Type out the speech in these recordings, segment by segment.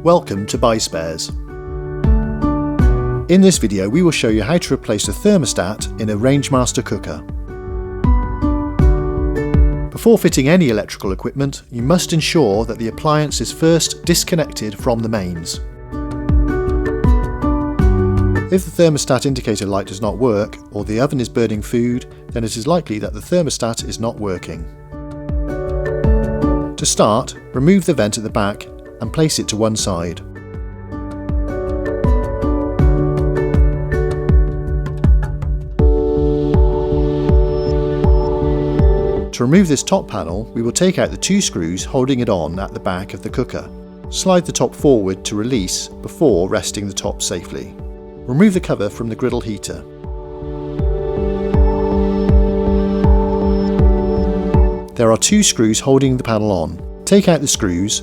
Welcome to Buy Spares. In this video we will show you how to replace the thermostat in a Rangemaster cooker. Before fitting any electrical equipment, you must ensure that the appliance is first disconnected from the mains. If the thermostat indicator light does not work, or the oven is burning food, then it is likely that the thermostat is not working. To start, remove the vent at the back and place it to one side. To remove this top panel, we will take out the two screws holding it on at the back of the cooker. Slide the top forward to release before resting the top safely. Remove the cover from the griddle heater. There are two screws holding the panel on. Take out the screws .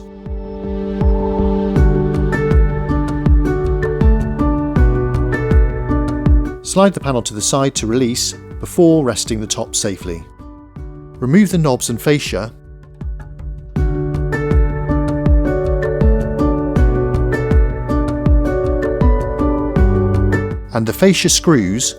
Slide the panel to the side to release before resting the top safely. Remove the knobs and fascia . And the fascia screws .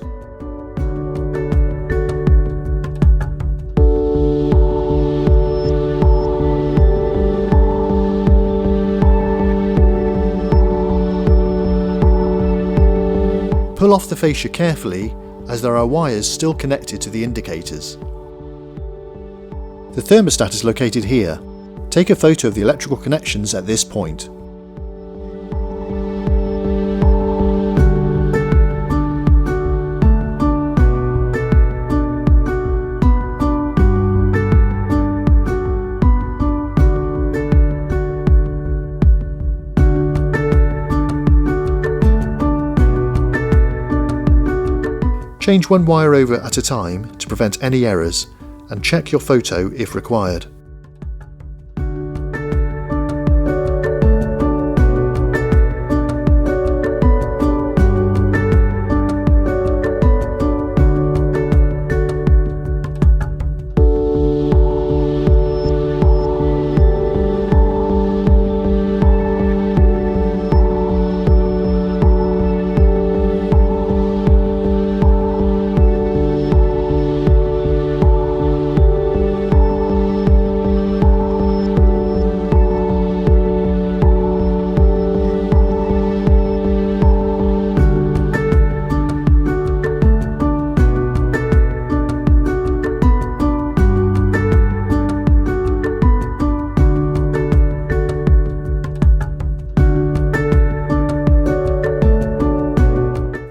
Pull off the fascia carefully, as there are wires still connected to the indicators. The thermostat is located here. Take a photo of the electrical connections at this point. Change one wire over at a time to prevent any errors, and check your photo if required.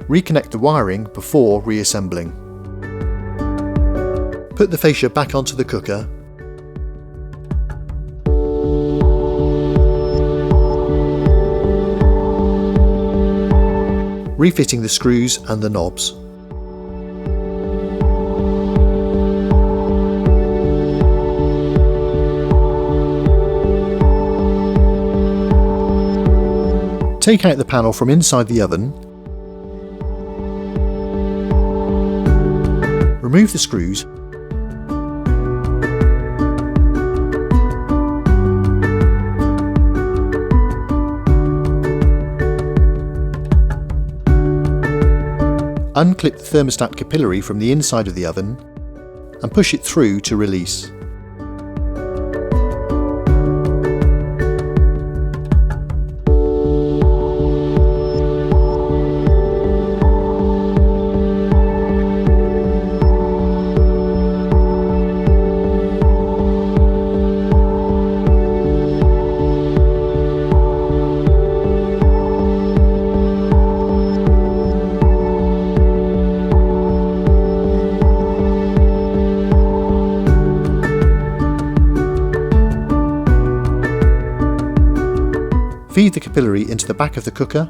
Reconnect the wiring before reassembling. Put the fascia back onto the cooker . Refitting the screws and the knobs. Take out the panel from inside the oven . Remove the screws . Unclip the thermostat capillary from the inside of the oven and push it through to release. Feed the capillary into the back of the cooker .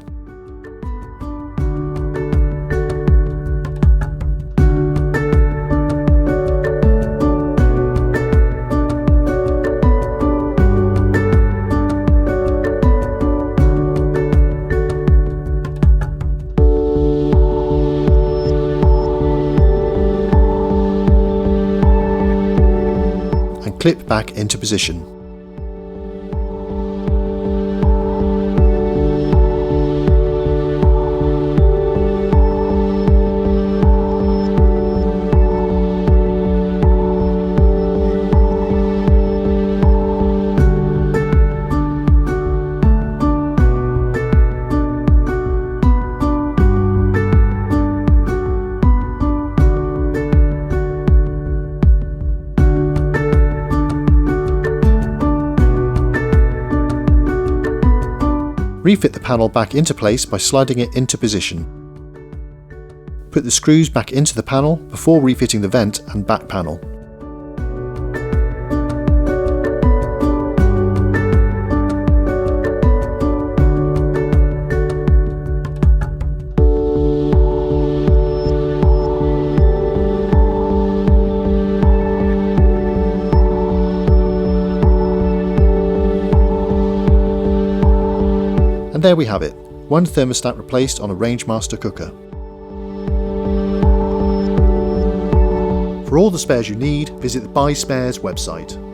And clip back into position. Refit the panel back into place by sliding it into position. Put the screws back into the panel before refitting the vent and back panel. And there we have it, one thermostat replaced on a Rangemaster cooker. For all the spares you need, visit the Buy Spares website.